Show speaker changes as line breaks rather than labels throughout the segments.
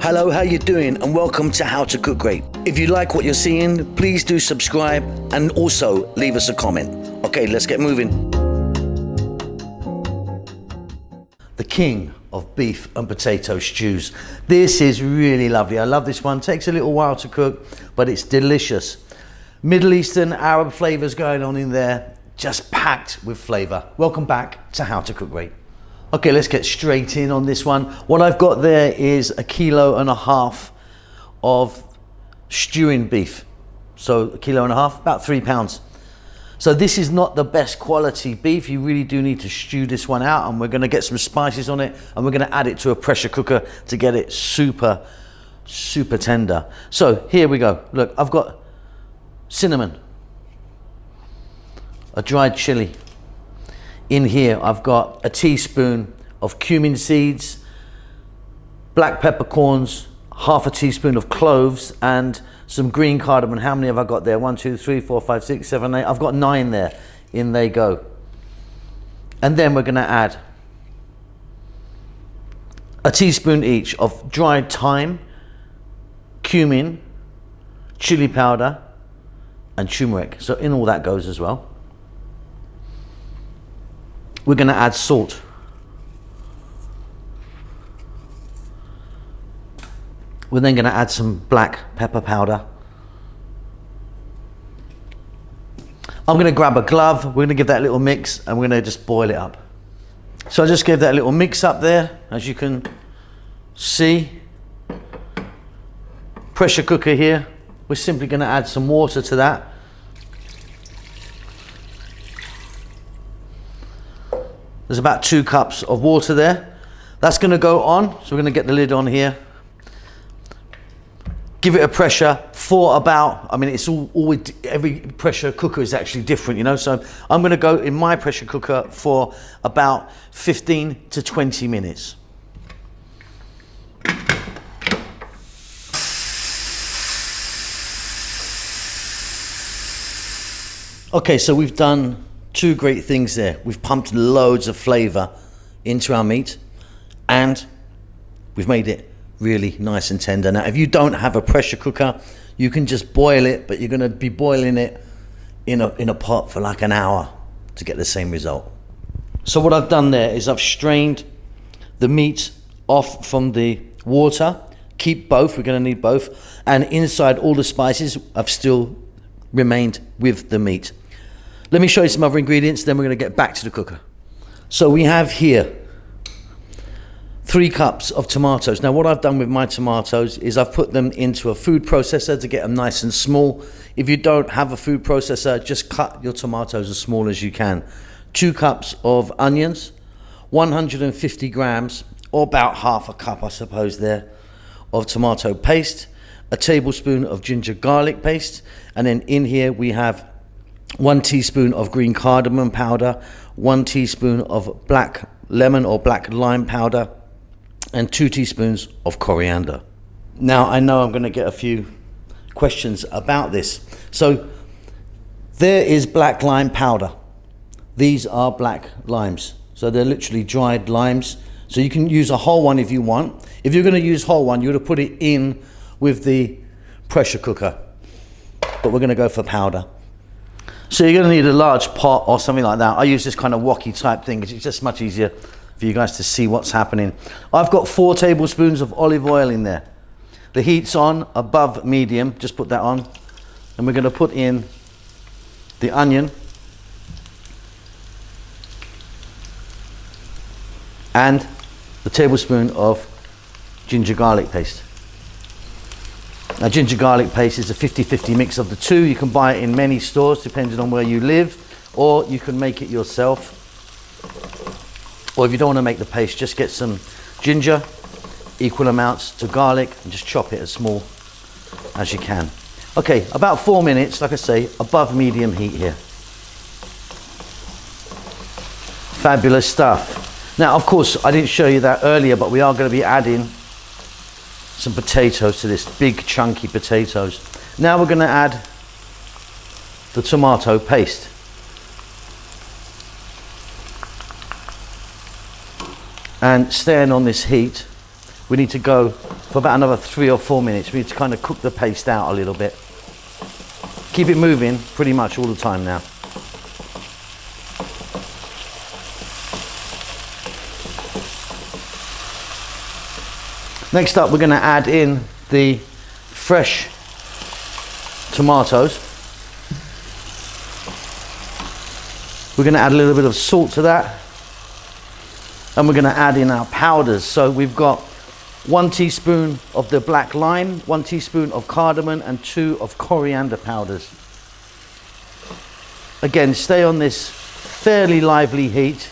Hello, how you doing? And welcome to How to Cook Great. If you like what you're seeing, please do subscribe and also leave us a comment. Okay, let's get moving. The king of beef and potato stews. This is really lovely. I love this one. Takes a little while to cook, but it's delicious. Middle Eastern, Arab flavors going on in there, just packed with flavor. Welcome back to How to Cook Great. Okay, let's get straight in on this one. What I've got there is 1.5 kilos of stewing beef. So 1.5 kilos, about 3 pounds. So this is not the best quality beef. You really do need to stew this one out, and we're gonna get some spices on it, and we're gonna add it to a pressure cooker to get it super tender. So here we go. Look, I've got cinnamon, a dried chili. In here, I've got a teaspoon of cumin seeds, black peppercorns, 1/2 teaspoon of cloves, and some green cardamom. How many have I got there? 1, 2, 3, 4, 5, 6, 7, 8. I've got 9 there. In they go. And then we're gonna add a teaspoon each of dried thyme, cumin, chili powder, and turmeric. So in all that goes as well. We're going to add salt. We're then going to add some black pepper powder. I'm going to grab a glove. We're going to give that a little mix, and we're going to just boil it up. So I just gave that a little mix up there, as you can see. Pressure cooker here. We're simply going to add some water to that. There's about 2 cups of water there. That's going to go on. So we're going to get the lid on here. Give it a pressure for about, I mean, it's always, every pressure cooker is actually different, you know. So I'm going to go in my pressure cooker for about 15 to 20 minutes. Okay, so we've done 2 great things there. We've pumped loads of flavor into our meat, and we've made it really nice and tender. Now, if you don't have a pressure cooker, you can just boil it, but you're gonna be boiling it in a pot for like an hour to get the same result. So what I've done there is I've strained the meat off from the water. Keep both, we're gonna need both. And inside all the spices have still remained with the meat. Let me show you some other ingredients, then we're going to get back to the cooker. So we have here 3 cups of tomatoes. Now what I've done with my tomatoes is I've put them into a food processor to get them nice and small. If you don't have a food processor, just cut your tomatoes as small as you can. 2 cups of onions, 150 grams, or about 1/2 cup, I suppose there, of tomato paste, a tablespoon of ginger garlic paste, and then in here we have 1 teaspoon of green cardamom powder, 1 teaspoon of black lemon or black lime powder, and 2 teaspoons of coriander. Now I know I'm going to get a few questions about this. So there is black lime powder. These are black limes. So they're literally dried limes. So you can use a whole one if you want. If you're going to use whole one, you would have put it in with the pressure cooker. But we're going to go for powder. So you're going to need a large pot or something like that. I use this kind of wok-y type thing because it's just much easier for you guys to see what's happening. I've got 4 tablespoons of olive oil in there. The heat's on, above medium. Just put that on. And we're going to put in the onion and the tablespoon of ginger garlic paste. Now ginger garlic paste is a 50-50 mix of the 2. You can buy it in many stores depending on where you live, or you can make it yourself. Or if you don't want to make the paste, just get some ginger, equal amounts to garlic, and just chop it as small as you can. Okay, about 4 minutes, like I say, above medium heat here. Fabulous stuff. Now, of course, I didn't show you that earlier, but we are going to be adding some potatoes to this, big chunky potatoes. Now we're going to add the tomato paste. And staying on this heat, we need to go for about another 3 or 4 minutes. We need to kind of cook the paste out a little bit. Keep it moving pretty much all the time now. Next up, we're going to add in the fresh tomatoes. We're going to add a little bit of salt to that. And we're going to add in our powders. So we've got 1 teaspoon of the black lime, 1 teaspoon of cardamom, and 2 of coriander powders. Again, stay on this fairly lively heat.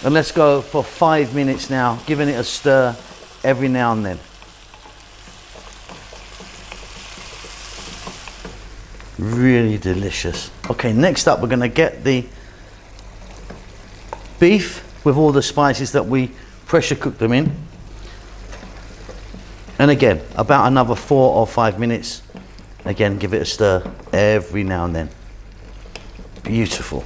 And let's go for 5 minutes now, giving it a stir every now and then. Really delicious. Okay, next up we're going to get the beef with all the spices that we pressure cooked them in. And again, about another 4 or 5 minutes. Again, give it a stir every now and then. Beautiful.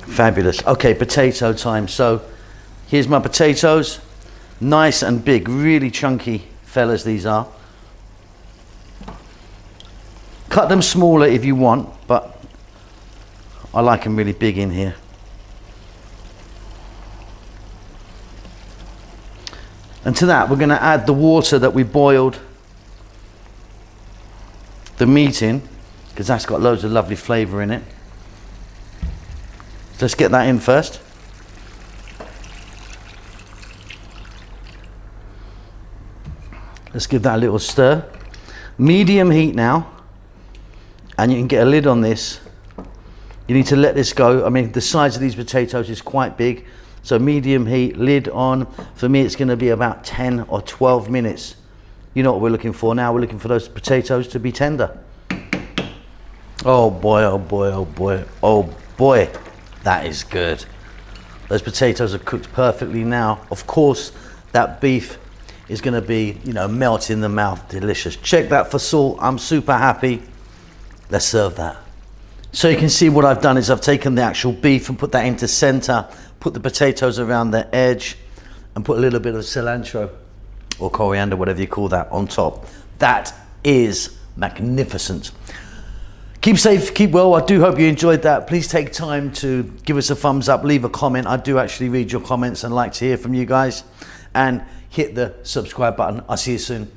Fabulous. Okay, potato time. So here's my potatoes. Nice and big, really chunky fellas these are. Cut them smaller if you want, but I like them really big in here. And to that, we're going to add the water that we boiled the meat in, because that's got loads of lovely flavour in it. Let's get that in first. Let's give that a little stir. Medium heat now, and you can get a lid on this. You need to let this go. I mean, the size of these potatoes is quite big, so medium heat, lid on. For me, it's going to be about 10 or 12 minutes. You know what we're looking for now. We're looking for those potatoes to be tender. Oh boy, oh boy, oh boy, oh boy. That is good. Those potatoes are cooked perfectly now. Of course, that beef is going to be, you know, melt in the mouth, delicious. Check that for salt. I'm super happy. Let's serve that. So you can see what I've done is I've taken the actual beef and put that into center, put the potatoes around the edge, and put a little bit of cilantro or coriander, whatever you call that, on top. That is magnificent. Keep safe, keep well. I do hope you enjoyed that. Please take time to give us a thumbs up, leave a comment. I do actually read your comments and like to hear from you guys. And hit the subscribe button. I'll see you soon.